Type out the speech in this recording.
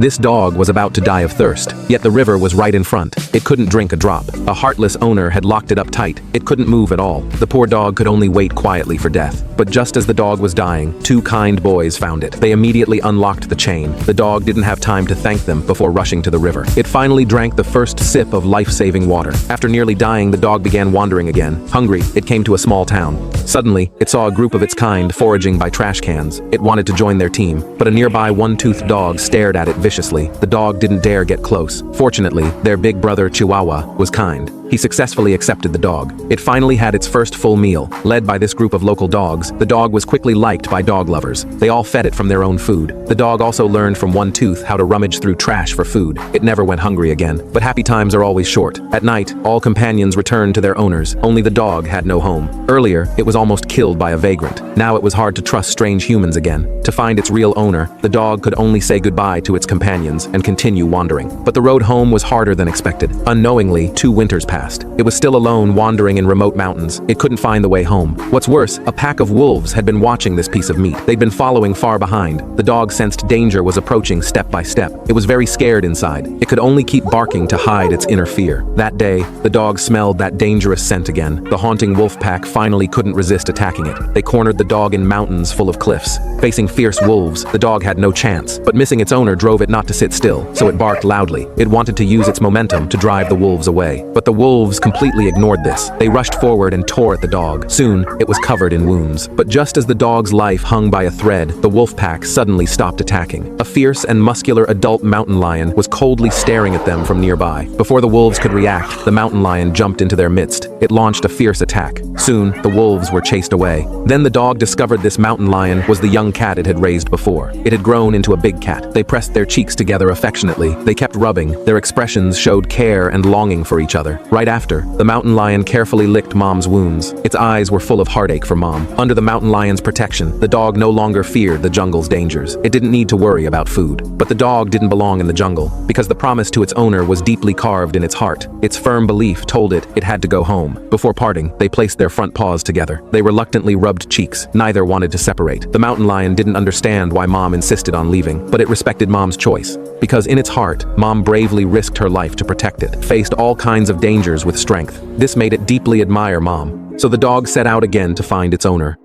This dog was about to die of thirst, yet the river was right in front. It couldn't drink a drop. A heartless owner had locked it up tight. It couldn't move at all. The poor dog could only wait quietly for death. But just as the dog was dying, two kind boys found it. They immediately unlocked the chain. The dog didn't have time to thank them before rushing to the river. It finally drank the first sip of life-saving water. After nearly dying, the dog began wandering again. Hungry, it came to a small town. Suddenly, it saw a group of its kind foraging by trash cans. It wanted to join their team, but a nearby one-toothed dog stared at it viciously. The dog didn't dare get close. Fortunately, their big brother Chihuahua was kind. He successfully accepted the dog. It finally had its first full meal. Led by this group of local dogs, the dog was quickly liked by dog lovers. They all fed it from their own food. The dog also learned from One Tooth how to rummage through trash for food. It never went hungry again. But happy times are always short. At night, all companions returned to their owners. Only the dog had no home. Earlier, it was almost killed by a vagrant. Now it was hard to trust strange humans again. To find its real owner, the dog could only say goodbye to its companions and continue wandering. But the road home was harder than expected. Unknowingly, 2 winters passed. It was still alone wandering in remote mountains. It couldn't find the way home. What's worse, a pack of wolves had been watching this piece of meat. They'd been following far behind. The dog sensed danger was approaching step by step. It was very scared inside. It could only keep barking to hide its inner fear. That day, the dog smelled that dangerous scent again. The haunting wolf pack finally couldn't resist attacking it. They cornered the dog in mountains full of cliffs. Facing fierce wolves, the dog had no chance, but missing its owner drove it not to sit still, so it barked loudly. It wanted to use its momentum to drive the wolves away. But the wolves completely ignored this. They rushed forward and tore at the dog. Soon, it was covered in wounds. But just as the dog's life hung by a thread, the wolf pack suddenly stopped attacking. A fierce and muscular adult mountain lion was coldly staring at them from nearby. Before the wolves could react, the mountain lion jumped into their midst. It launched a fierce attack. Soon, the wolves were chased away. Then the dog discovered this mountain lion was the young cat it had raised before. It had grown into a big cat. They pressed their cheeks together affectionately. They kept rubbing. Their expressions showed care and longing for each other. Right after, the mountain lion carefully licked Mom's wounds. Its eyes were full of heartache for Mom. Under the mountain lion's protection, the dog no longer feared the jungle's dangers. It didn't need to worry about food. But the dog didn't belong in the jungle, because the promise to its owner was deeply carved in its heart. Its firm belief told it had to go home. Before parting, they placed their front paws together. They reluctantly rubbed cheeks. Neither wanted to separate. The mountain lion didn't understand why Mom insisted on leaving, but it respected Mom's choice. Because in its heart, Mom bravely risked her life to protect it, faced all kinds of dangers with strength. This made it deeply admire Mom. So the dog set out again to find its owner.